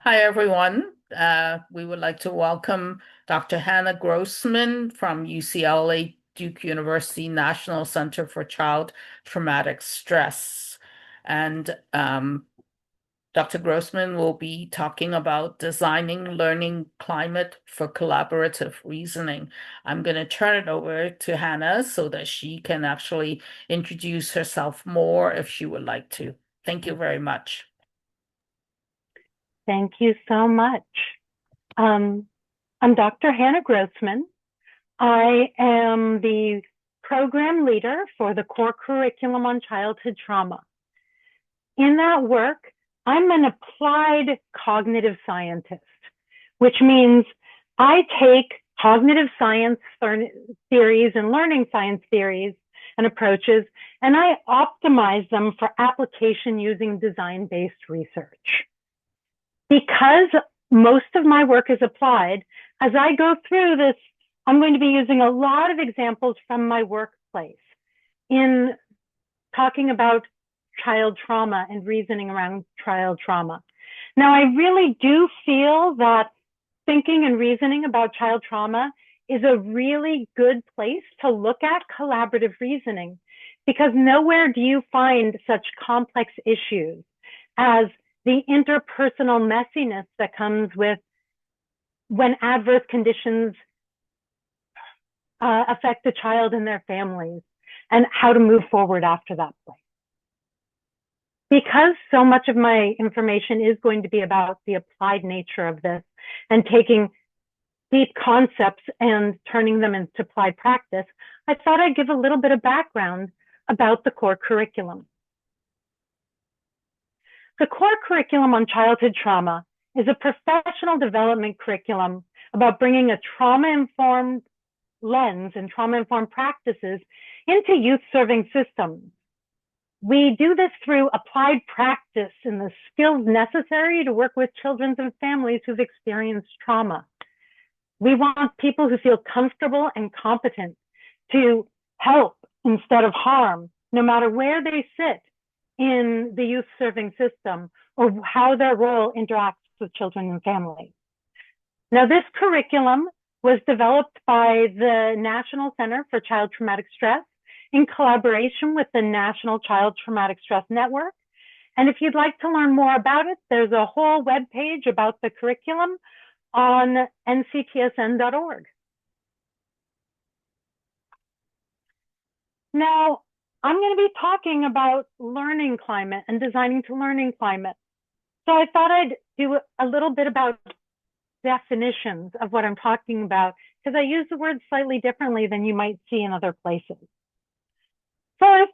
Hi, everyone. We would like to welcome Dr. Hannah Grossman from UCLA Duke University National Center for Child Traumatic Stress. And Dr. Grossman will be talking about designing learning climate for collaborative reasoning. I'm going to turn it over to Hannah so that she can actually introduce herself more if she would like to. Thank you very much. Thank you so much. Um, I'm Dr. Hannah Grossman. I am the program leader for the core curriculum on childhood trauma. In that work, I'm an applied cognitive scientist, which means I take cognitive science theories and learning science theories and approaches, and I optimize them for application using design-based research. Because most of my work is applied, as I go through this, I'm going to be using a lot of examples from my workplace in talking about child trauma and reasoning around child trauma. Now, I really do feel that thinking and reasoning about child trauma is a really good place to look at collaborative reasoning, because nowhere do you find such complex issues as the interpersonal messiness that comes with when adverse conditions affect the child and their families, and how to move forward after that point. Because so much of my information is going to be about the applied nature of this and taking deep concepts and turning them into applied practice, I thought I'd give a little bit of background about the core curriculum. The core curriculum on childhood trauma is a professional development curriculum about bringing a trauma-informed lens and trauma-informed practices into youth-serving systems. We do this through applied practice and the skills necessary to work with children and families who've experienced trauma. We want people who feel comfortable and competent to help instead of harm, no matter where they sit in the youth serving system or how their role interacts with children and families. Now, this curriculum was developed by the National Center for Child Traumatic Stress in collaboration with the National Child Traumatic Stress Network. And if you'd like to learn more about it, there's a whole web page about the curriculum on nctsn.org. Now, I'm going to be talking about learning climate and designing to learning climate. So I thought I'd do a little bit about definitions of what I'm talking about, because I use the word slightly differently than you might see in other places. First,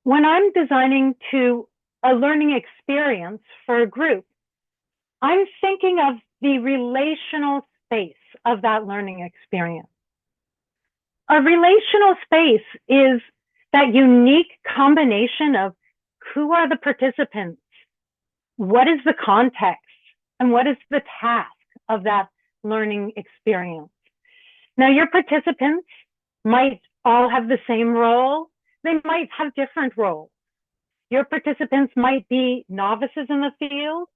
when I'm designing to a learning experience for a group, I'm thinking of the relational space of that learning experience. A relational space is that unique combination of who are the participants, what is the context, and what is the task of that learning experience. Now, your participants might all have the same role. They might have different roles. Your participants might be novices in the field.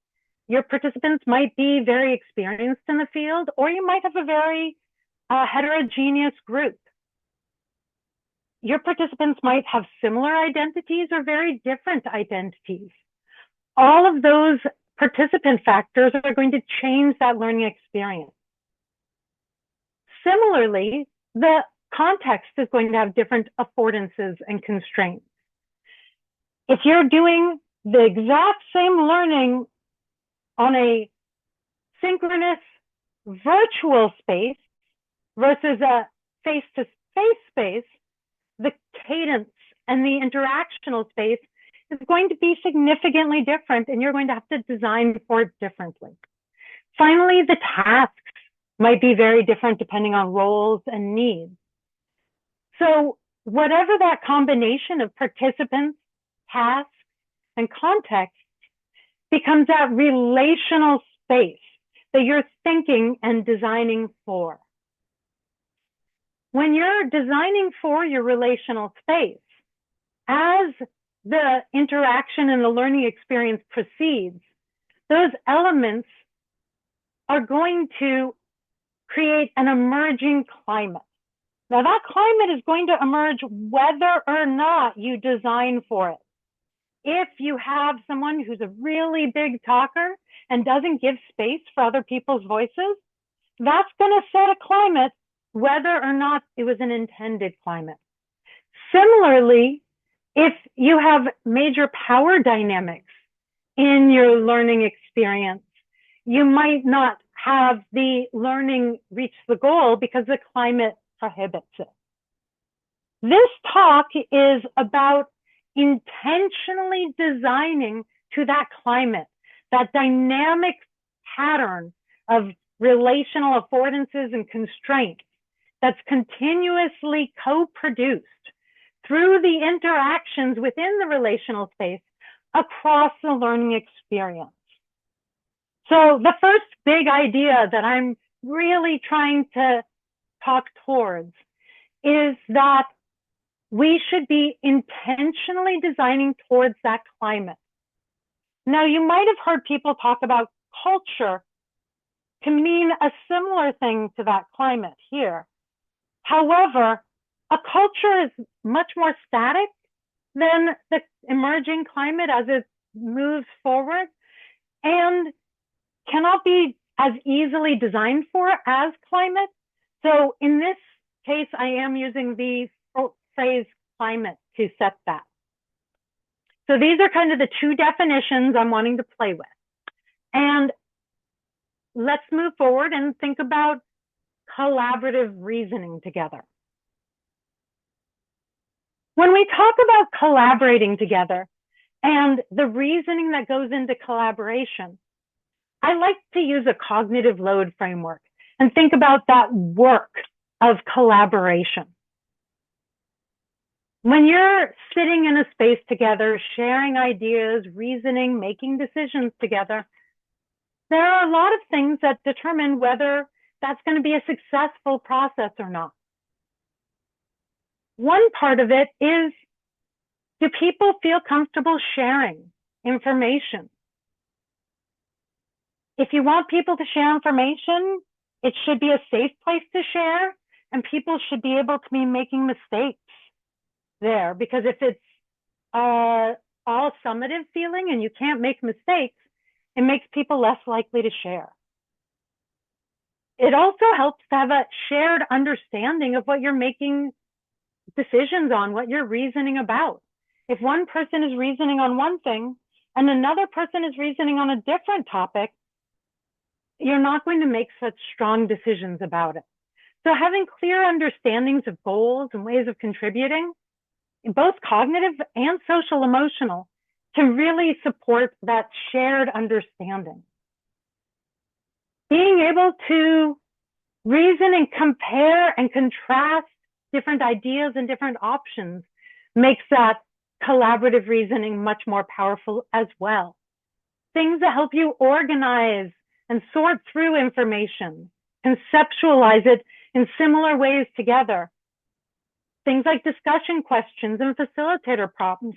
Your participants might be very experienced in the field, or you might have a very heterogeneous group. Your participants might have similar identities or very different identities. All of those participant factors are going to change that learning experience. Similarly, the context is going to have different affordances and constraints. If you're doing the exact same learning on a synchronous virtual space versus a face-to-face space, the cadence and the interactional space is going to be significantly different, and you're going to have to design for it differently. Finally, the tasks might be very different depending on roles and needs. So whatever that combination of participants, tasks, and context becomes that relational space that you're thinking and designing for. When you're designing for your relational space, as the interaction and the learning experience proceeds, those elements are going to create an emerging climate. Now, that climate is going to emerge whether or not you design for it. If you have someone who's a really big talker and doesn't give space for other people's voices, that's going to set a climate whether or not it was an intended climate. Similarly, if you have major power dynamics in your learning experience, you might not have the learning reach the goal because the climate prohibits it. This talk is about intentionally designing to that climate, that dynamic pattern of relational affordances and constraints that's continuously co-produced through the interactions within the relational space across the learning experience. So the first big idea that I'm really trying to talk towards is that we should be intentionally designing towards that climate. Now, you might have heard people talk about culture to mean a similar thing to that climate here. However, a culture is much more static than the emerging climate as it moves forward and cannot be as easily designed for as climate. So in this case, I am using the phrase climate to set that. So these are kind of the two definitions I'm wanting to play with. And let's move forward and think about collaborative reasoning together. When we talk about collaborating together and the reasoning that goes into collaboration, I like to use a cognitive load framework and think about that work of collaboration. When you're sitting in a space together, sharing ideas, reasoning, making decisions together, there are a lot of things that determine whether that's going to be a successful process or not. One part of it is, do people feel comfortable sharing information? If you want people to share information, it should be a safe place to share, and people should be able to be making mistakes there, because if it's all summative feeling and you can't make mistakes, it makes people less likely to share. It also helps to have a shared understanding of what you're making decisions on, what you're reasoning about. If one person is reasoning on one thing and another person is reasoning on a different topic, you're not going to make such strong decisions about it. So having clear understandings of goals and ways of contributing, both cognitive and social emotional, can really support that shared understanding. Being able to reason and compare and contrast different ideas and different options makes that collaborative reasoning much more powerful as well. Things that help you organize and sort through information, conceptualize it in similar ways together. Things like discussion questions and facilitator problems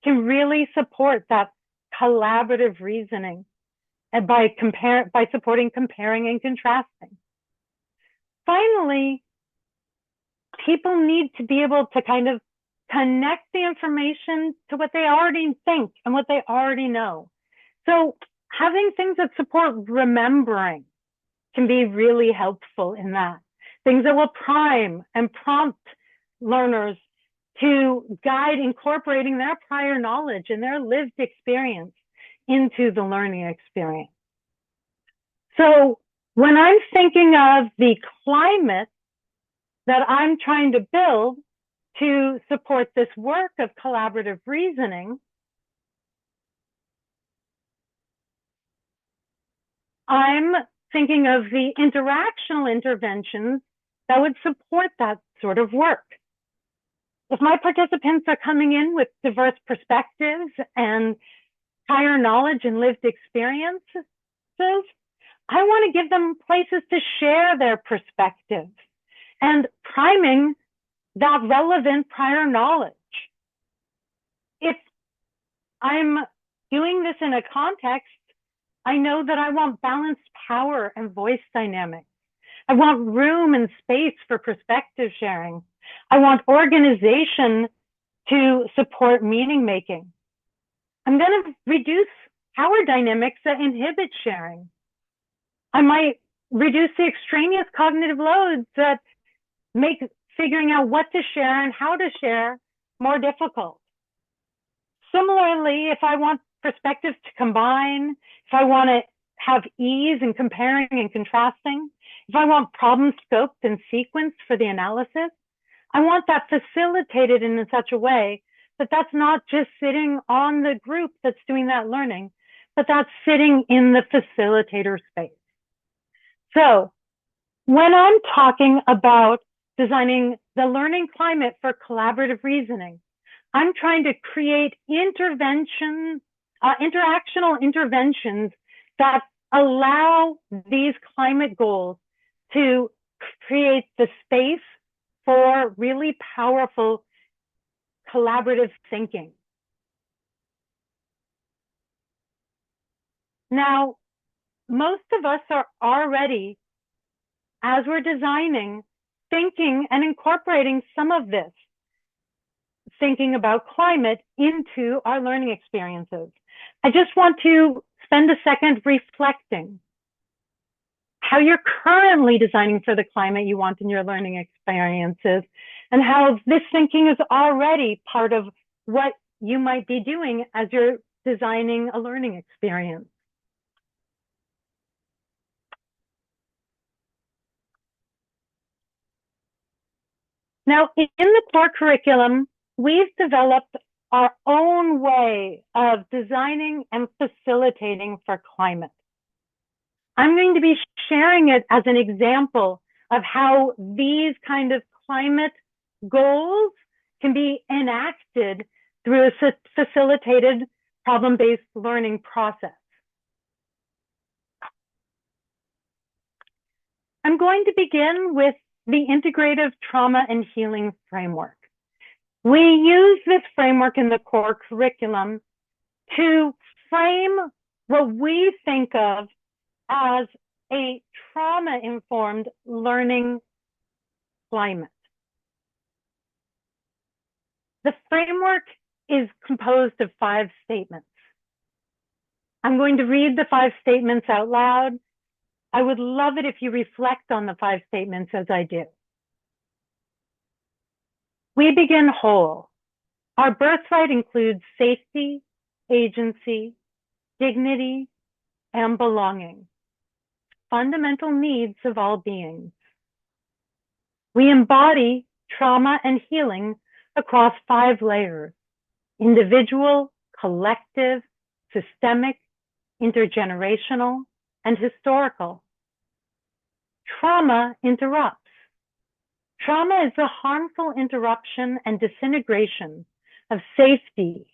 can really support that collaborative reasoning and by supporting comparing and contrasting. Finally, people need to be able to kind of connect the information to what they already think and what they already know. So having things that support remembering can be really helpful in that. Things that will prime and prompt learners to guide incorporating their prior knowledge and their lived experience into the learning experience. So when I'm thinking of the climate that I'm trying to build to support this work of collaborative reasoning, I'm thinking of the interactional interventions that would support that sort of work. If my participants are coming in with diverse perspectives and prior knowledge and lived experiences, I want to give them places to share their perspectives and priming that relevant prior knowledge. If I'm doing this in a context I know that I want balanced power and voice dynamics. I want room and space for perspective sharing. I want organization to support meaning making. I'm going to reduce power dynamics that inhibit sharing. I might reduce the extraneous cognitive loads that make figuring out what to share and how to share more difficult. Similarly, if I want perspectives to combine, if I want to have ease in comparing and contrasting, if I want problem scoped and sequenced for the analysis, I want that facilitated in such a way that that's not just sitting on the group that's doing that learning, but that's sitting in the facilitator space. So when I'm talking about designing the learning climate for collaborative reasoning, I'm trying to create interactional interventions that allow these climate goals to create the space for really powerful collaborative thinking. Now, most of us are already, as we're designing, thinking and incorporating some of this, thinking about climate into our learning experiences. I just want to spend a second reflecting how you're currently designing for the climate you want in your learning experiences, and how this thinking is already part of what you might be doing as you're designing a learning experience. Now, in the core curriculum, we've developed our own way of designing and facilitating for climate. I'm going to be sharing it as an example of how these kind of climate goals can be enacted through a facilitated problem-based learning process. I'm going to begin with the integrative trauma and healing framework. We use this framework in the core curriculum to frame what we think of as a trauma-informed learning climate. The framework is composed of 5 statements. I'm going to read the 5 statements out loud. I would love it if you reflect on the 5 statements as I do. We begin whole. Our birthright includes safety, agency, dignity, and belonging, fundamental needs of all beings. We embody trauma and healing across 5 layers: individual, collective, systemic, intergenerational, and historical. Trauma interrupts. Trauma is the harmful interruption and disintegration of safety,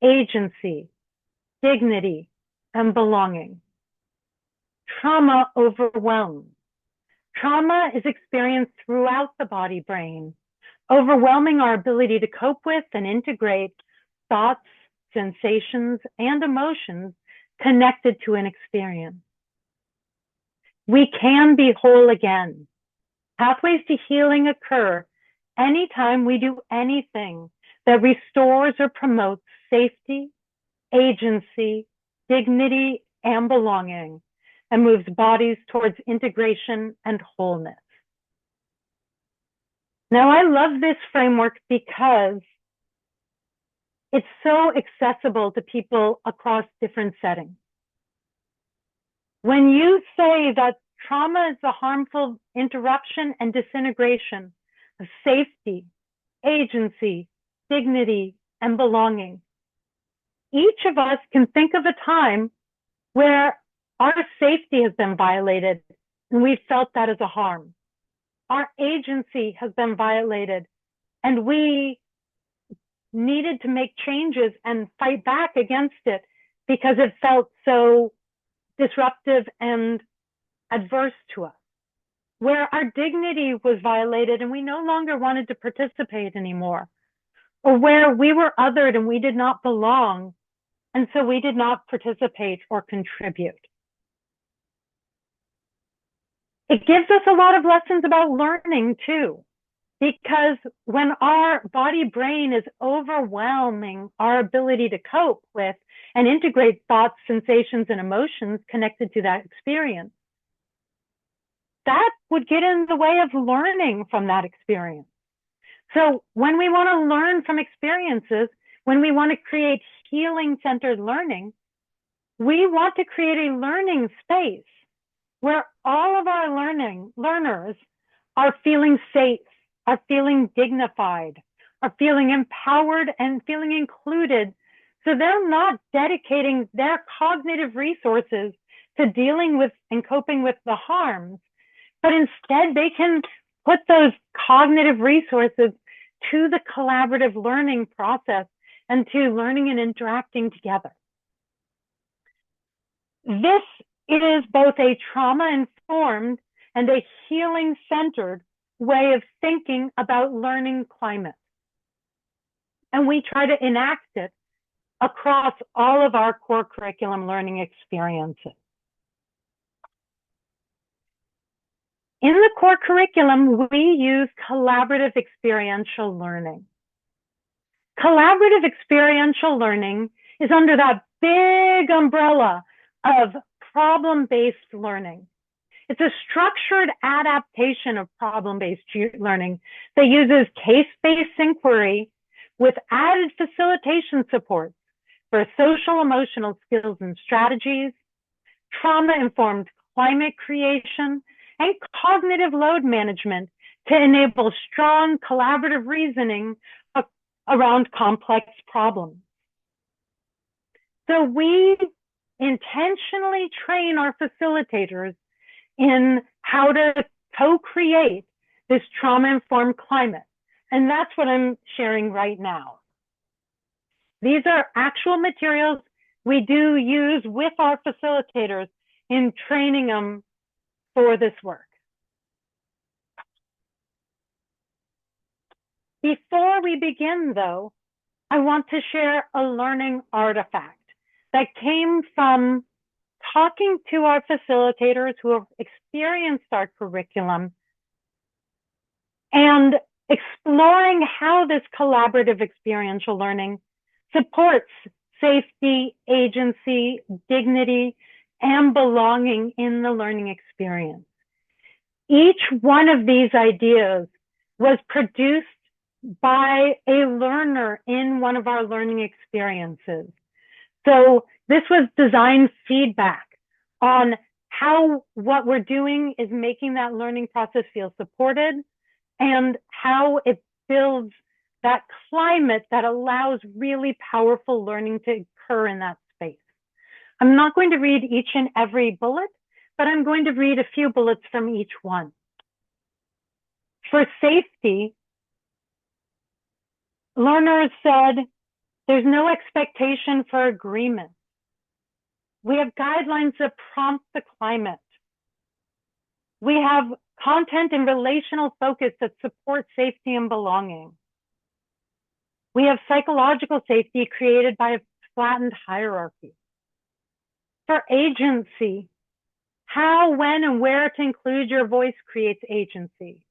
agency, dignity, and belonging. Trauma overwhelms. Trauma is experienced throughout the body-brain, overwhelming our ability to cope with and integrate thoughts, sensations, and emotions connected to an experience. We can be whole again. Pathways to healing occur anytime we do anything that restores or promotes safety, agency, dignity, and belonging, and moves bodies towards integration and wholeness. Now, I love this framework because it's so accessible to people across different settings. When you say that trauma is the harmful interruption and disintegration of safety, agency, dignity, and belonging, each of us can think of a time where our safety has been violated and we felt that as a harm. Our agency has been violated and we needed to make changes and fight back against it because it felt so disruptive and adverse to us. Where our dignity was violated and we no longer wanted to participate anymore, or where we were othered and we did not belong, and so we did not participate or contribute. It gives us a lot of lessons about learning too, because when our body brain is overwhelming our ability to cope with and integrate thoughts, sensations, and emotions connected to that experience, that would get in the way of learning from that experience. So when we want to learn from experiences, when we want to create healing-centered learning, we want to create a learning space where all of our learners are feeling safe, are feeling dignified, are feeling empowered and feeling included. So they're not dedicating their cognitive resources to dealing with and coping with the harms, but instead they can put those cognitive resources to the collaborative learning process and to learning and interacting together. This is both a trauma-informed and a healing-centered way of thinking about learning climate. And we try to enact it across all of our core curriculum learning experiences. In the core curriculum, we use collaborative experiential learning. Collaborative experiential learning is under that big umbrella of problem-based learning. It's a structured adaptation of problem-based learning that uses case-based inquiry with added facilitation support for social emotional skills and strategies, trauma-informed climate creation, and cognitive load management to enable strong collaborative reasoning around complex problems. So we intentionally train our facilitators in how to co-create this trauma-informed climate. And that's what I'm sharing right now. These are actual materials we do use with our facilitators in training them for this work. Before we begin, though, I want to share a learning artifact that came from talking to our facilitators who have experienced our curriculum and exploring how this collaborative experiential learning supports safety, agency, dignity, and belonging in the learning experience. Each one of these ideas was produced by a learner in one of our learning experiences. So this was design feedback on how what we're doing is making that learning process feel supported and how it builds that climate that allows really powerful learning to occur in that space. I'm not going to read each and every bullet, but I'm going to read a few bullets from each one. For safety, learners said, there's no expectation for agreement. We have guidelines that prompt the climate. We have content and relational focus that support safety and belonging. We have psychological safety created by a flattened hierarchy. For agency, how, when, and where to include your voice creates agency.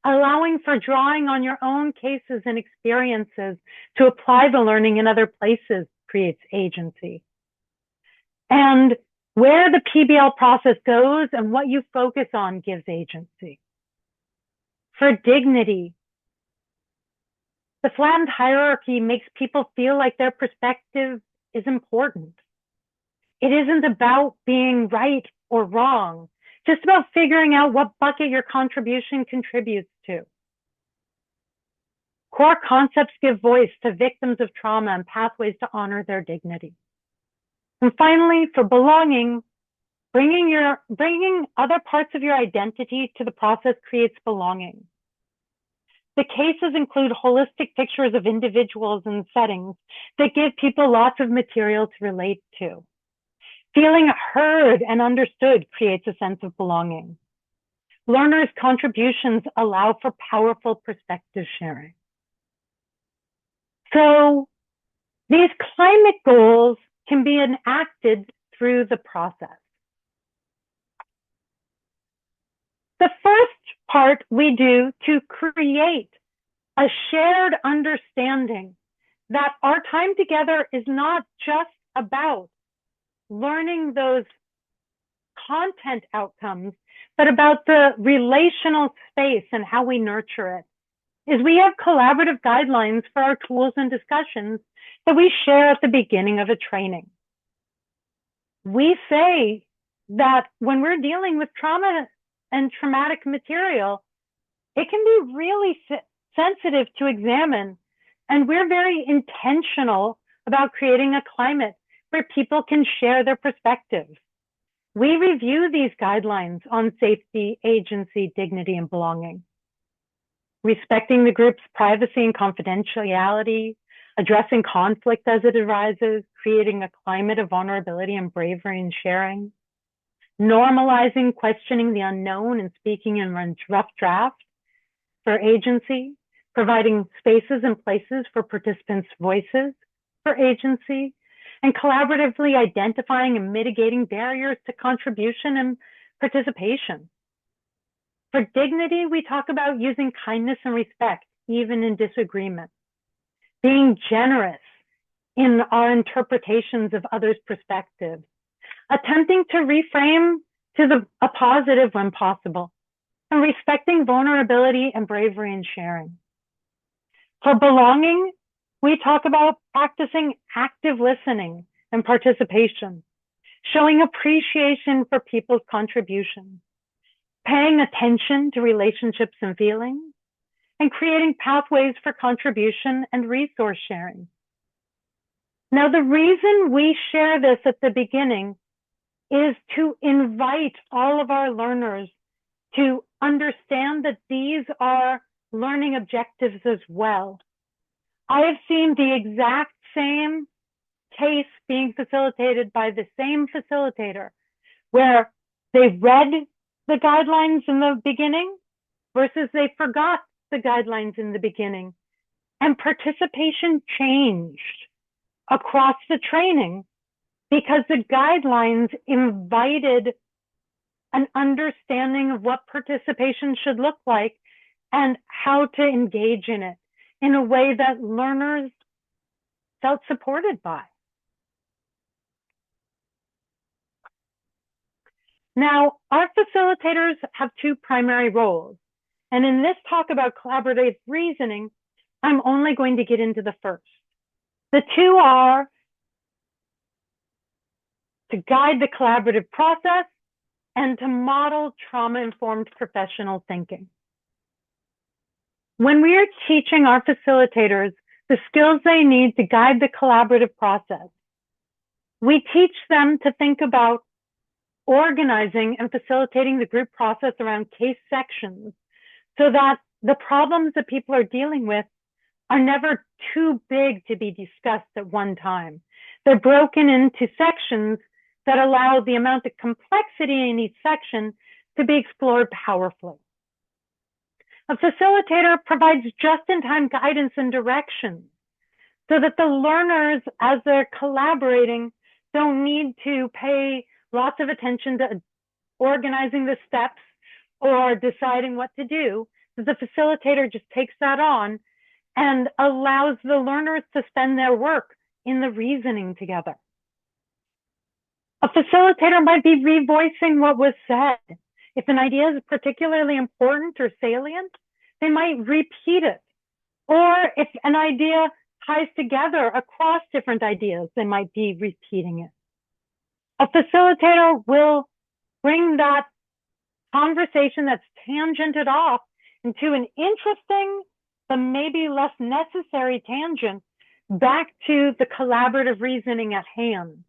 Allowing for drawing on your own cases and experiences to apply the learning in other places creates agency. And where the PBL process goes and what you focus on gives agency. For dignity, the flattened hierarchy makes people feel like their perspective is important. It isn't about being right or wrong, just about figuring out what bucket your contribution contributes to. Core concepts give voice to victims of trauma and pathways to honor their dignity. And finally, for belonging, bringing other parts of your identity to the process creates belonging. The cases include holistic pictures of individuals and settings that give people lots of material to relate to. Feeling heard and understood creates a sense of belonging. Learners' contributions allow for powerful perspective sharing. So These climate goals can be enacted through the process. The first part we do to create a shared understanding that our time together is not just about learning those content outcomes, but about the relational space and how we nurture it, is we have collaborative guidelines for our tools and discussions that we share at the beginning of a training. We say that when we're dealing with trauma and traumatic material, it can be really sensitive to examine. And we're very intentional about creating a climate where people can share their perspectives. We review these guidelines on safety, agency, dignity, and belonging. Respecting the group's privacy and confidentiality, addressing conflict as it arises, creating a climate of vulnerability and bravery in sharing, normalizing questioning the unknown and speaking in rough draft for agency, providing spaces and places for participants' voices for agency, and collaboratively identifying and mitigating barriers to contribution and participation. For dignity, we talk about using kindness and respect, even in disagreement, being generous in our interpretations of others' perspectives, attempting to reframe to a positive when possible, and respecting vulnerability and bravery in sharing. For belonging, we talk about practicing active listening and participation, showing appreciation for people's contributions, paying attention to relationships and feelings, and creating pathways for contribution and resource sharing. Now, the reason we share this at the beginning is to invite all of our learners to understand that these are learning objectives as well. I have seen the exact same case being facilitated by the same facilitator, where they read the guidelines in the beginning versus they forgot the guidelines in the beginning. And participation changed across the training because the guidelines invited an understanding of what participation should look like and how to engage in it in a way that learners felt supported by. Now, our facilitators have two primary roles. And in this talk about collaborative reasoning, I'm only going to get into the first. The two are to guide the collaborative process and to model trauma-informed professional thinking. When we are teaching our facilitators the skills they need to guide the collaborative process, we teach them to think about organizing and facilitating the group process around case sections so that the problems that people are dealing with are never too big to be discussed at one time. They're broken into sections that allow the amount of complexity in each section to be explored powerfully. A facilitator provides just-in-time guidance and direction so that the learners, as they're collaborating, don't need to pay lots of attention to organizing the steps or deciding what to do. The facilitator just takes that on and allows the learners to spend their work in the reasoning together. A facilitator might be revoicing what was said. If an idea is particularly important or salient, they might repeat it. Or if an idea ties together across different ideas, they might be repeating it. A facilitator will bring that conversation that's tangented off into an interesting but maybe less necessary tangent back to the collaborative reasoning at hand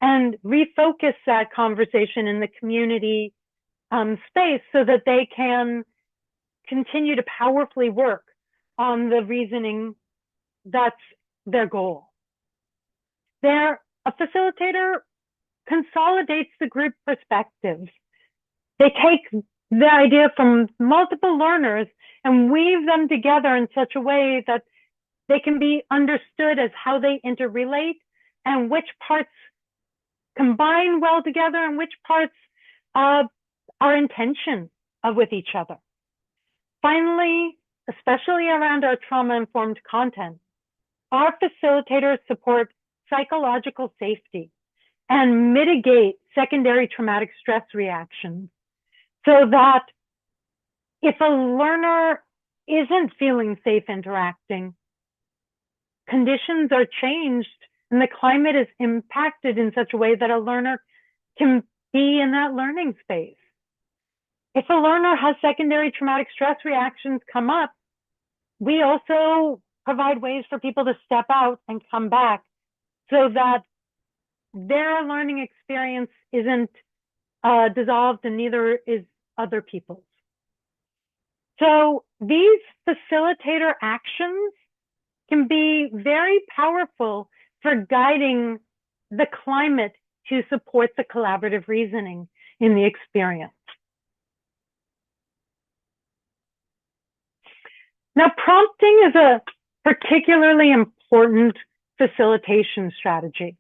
and refocus that conversation in the community space so that they can continue to powerfully work on the reasoning that's their goal. A facilitator consolidates the group perspectives. They take the idea from multiple learners and weave them together in such a way that They can be understood as how they interrelate and which parts combine well together and which parts are in tension with each other. Finally, especially around our trauma-informed content, our facilitators support psychological safety and mitigate secondary traumatic stress reactions so that if a learner isn't feeling safe interacting, conditions are changed and the climate is impacted in such a way that a learner can be in that learning space. If a learner has secondary traumatic stress reactions come up, we also provide ways for people to step out and come back so that their learning experience isn't dissolved and neither is other people's. So these facilitator actions can be very powerful for guiding the climate to support the collaborative reasoning in the experience. Now, prompting is a particularly important facilitation strategy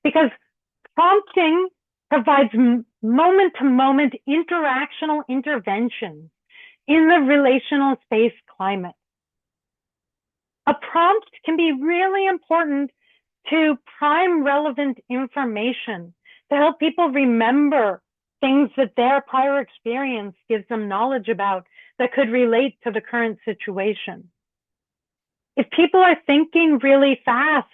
because prompting provides moment-to-moment interactional interventions in the relational space climate. A prompt can be really important to prime relevant information to help people remember things that their prior experience gives them knowledge about that could relate to the current situation. If people are thinking really fast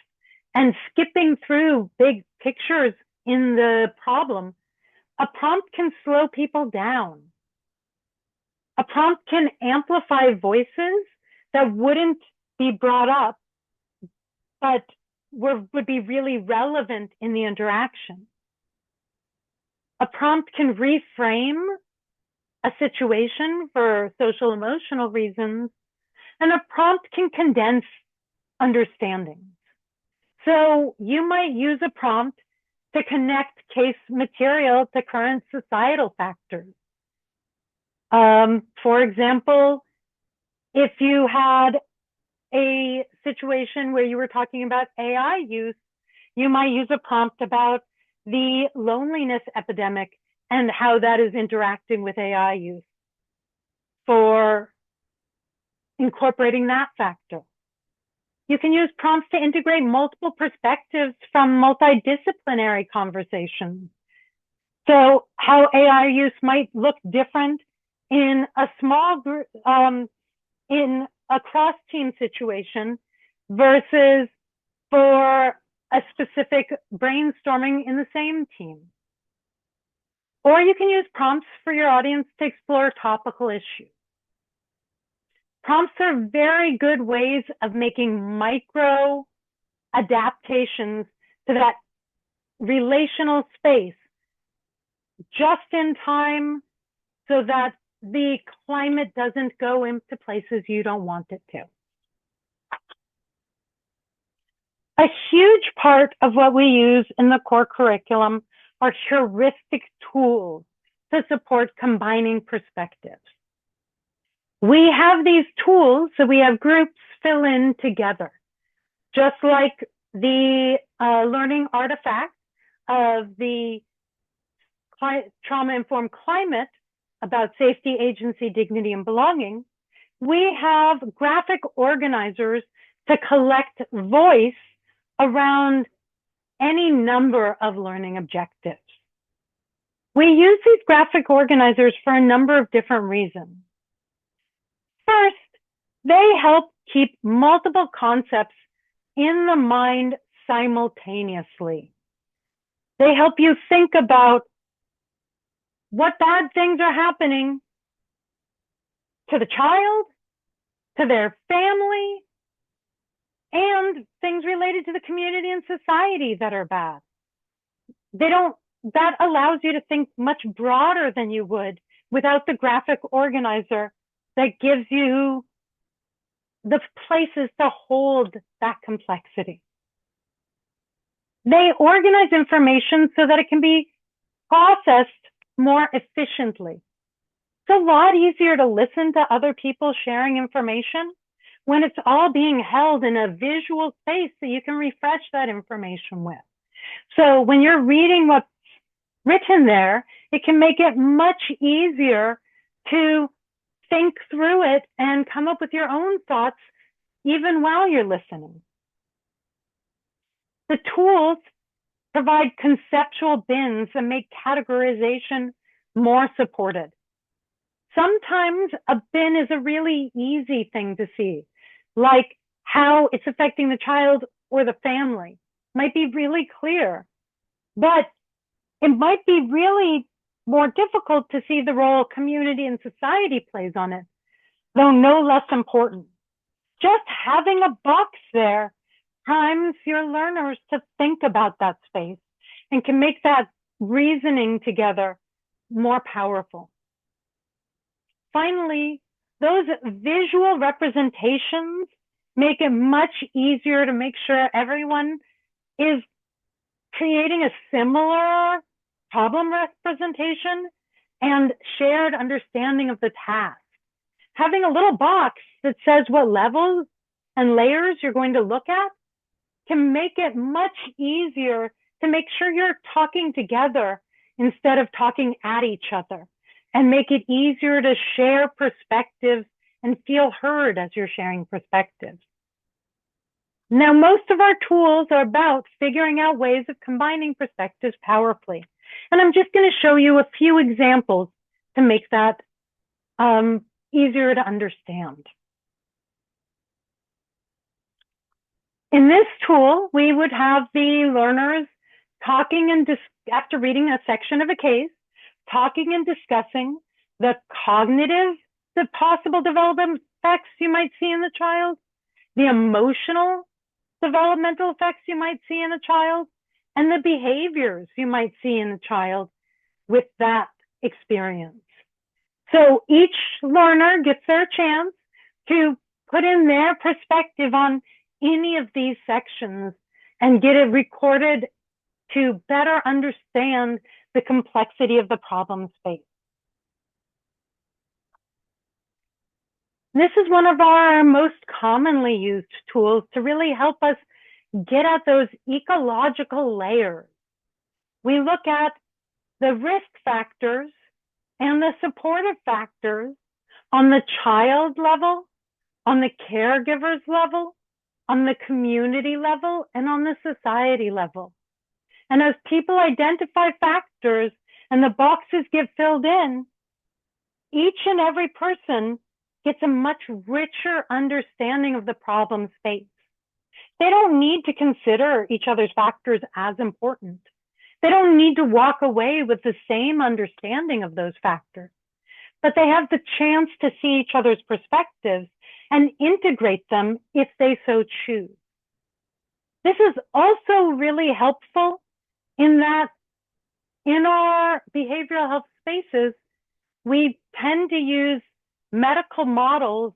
and skipping through big pictures in the problem, a prompt can slow people down. A prompt can amplify voices that wouldn't be brought up, but would be really relevant in the interaction. A prompt can reframe a situation for social emotional reasons, and a prompt can condense understandings. So you might use a prompt to connect case material to current societal factors. For example, if you had a situation where you were talking about AI use, you might use a prompt about the loneliness epidemic and how that is interacting with AI use for incorporating that factor. You can use prompts to integrate multiple perspectives from multidisciplinary conversations. So how AI use might look different in a small group, in a cross-team situation versus for a specific brainstorming in the same team. Or you can use prompts for your audience to explore topical issues. Prompts are very good ways of making micro adaptations to that relational space just in time so that the climate doesn't go into places you don't want it to. A huge part of what we use in the core curriculum are heuristic tools to support combining perspectives. We have these tools, so we have groups fill in together, just like the learning artifact of the trauma-informed climate about safety, agency, dignity, and belonging. We have graphic organizers to collect voice around any number of learning objectives. We use these graphic organizers for a number of different reasons. First, they help keep multiple concepts in the mind simultaneously. They help you think about what bad things are happening to the child, to their family, and things related to the community and society that are bad. That allows you to think much broader than you would without the graphic organizer that gives you the places to hold that complexity. They organize information so that it can be processed more efficiently. It's a lot easier to listen to other people sharing information when it's all being held in a visual space that you can refresh that information with. So when you're reading what's written there, it can make it much easier to think through it and come up with your own thoughts even while you're listening. The tools provide conceptual bins that make categorization more supported. Sometimes a bin is a really easy thing to see, like how it's affecting the child or the family might be really clear, but it might be really more difficult to see the role community and society plays on it, though no less important. Just having a box there primes your learners to think about that space and can make that reasoning together more powerful. Finally, those visual representations make it much easier to make sure everyone is creating a similar problem representation and shared understanding of the task. Having a little box that says what levels and layers you're going to look at can make it much easier to make sure you're talking together instead of talking at each other, and make it easier to share perspectives and feel heard as you're sharing perspectives. Now, most of our tools are about figuring out ways of combining perspectives powerfully. And I'm just going to show you a few examples to make that easier to understand. In this tool, we would have the learners talking and after reading a section of a case, talking and discussing the cognitive, the possible development effects you might see in the child, the emotional developmental effects you might see in a child, and the behaviors you might see in a child with that experience. So each learner gets their chance to put in their perspective on any of these sections and get it recorded to better understand the complexity of the problem space. This is one of our most commonly used tools to really help us get at those ecological layers. We look at the risk factors and the supportive factors on the child level, on the caregiver's level, on the community level, and on the society level. And as people identify factors and the boxes get filled in, each and every person gets a much richer understanding of the problem space. They don't need to consider each other's factors as important. They don't need to walk away with the same understanding of those factors, but they have the chance to see each other's perspectives and integrate them if they so choose. This is also really helpful in that in our behavioral health spaces, we tend to use medical models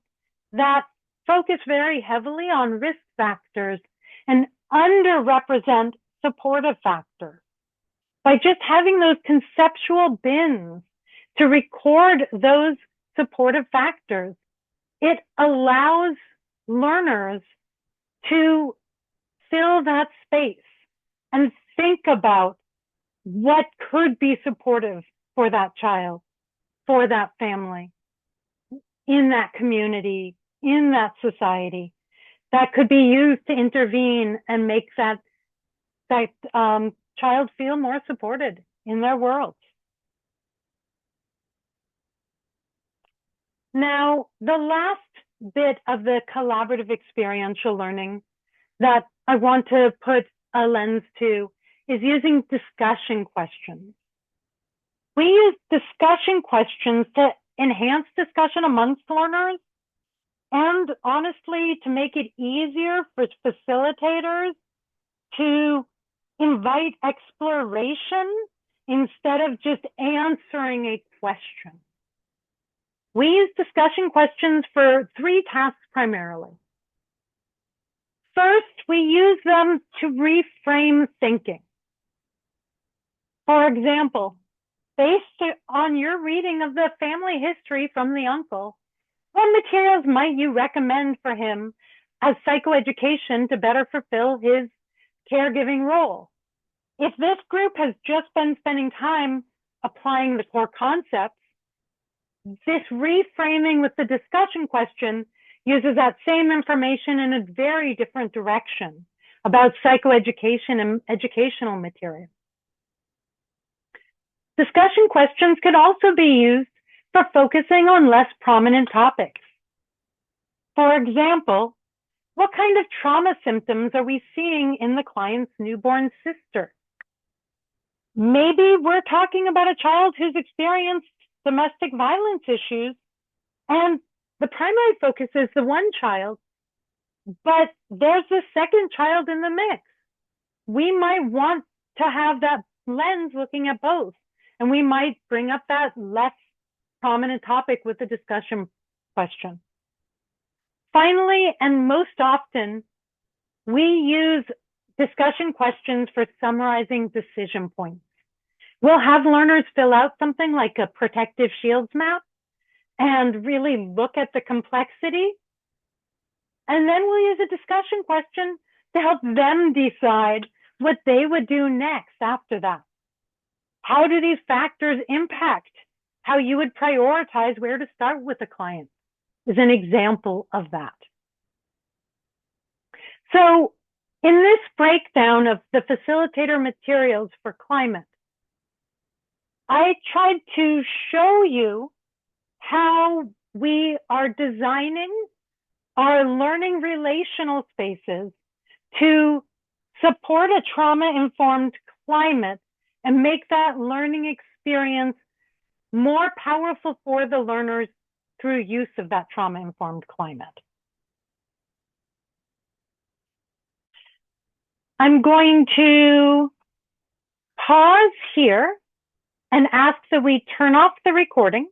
that focus very heavily on risk factors and underrepresent supportive factors. By just having those conceptual bins to record those supportive factors, it allows learners to fill that space and think about what could be supportive for that child, for that family, in that community, in that society, that could be used to intervene and make that child feel more supported in their world. Now, the last bit of the collaborative experiential learning that I want to put a lens to is using discussion questions. We use discussion questions to enhance discussion amongst learners and honestly to make it easier for facilitators to invite exploration instead of just answering a question. We use discussion questions for 3 tasks primarily. First, we use them to reframe thinking. For example, based on your reading of the family history from the uncle, What materials might you recommend for him as psychoeducation to better fulfill his caregiving role? If this group has just been spending time applying the core concepts, this reframing with the discussion question uses that same information in a very different direction about psychoeducation and educational material. Discussion questions could also be used for focusing on less prominent topics. For example, what kind of trauma symptoms are we seeing in the client's newborn sister? Maybe we're talking about a child who's experienced domestic violence issues, and the primary focus is the one child, but there's a second child in the mix. We might want to have that lens looking at both, and we might bring up that less prominent topic with the discussion question. Finally, and most often, we use discussion questions for summarizing decision points. We'll have learners fill out something like a protective shields map and really look at the complexity. And then we'll use a discussion question to help them decide what they would do next after that. How do these factors impact how you would prioritize where to start with a client is an example of that. So in this breakdown of the facilitator materials for climate, I tried to show you how we are designing our learning relational spaces to support a trauma-informed climate and make that learning experience more powerful for the learners through use of that trauma-informed climate. I'm going to pause here and ask that we turn off the recording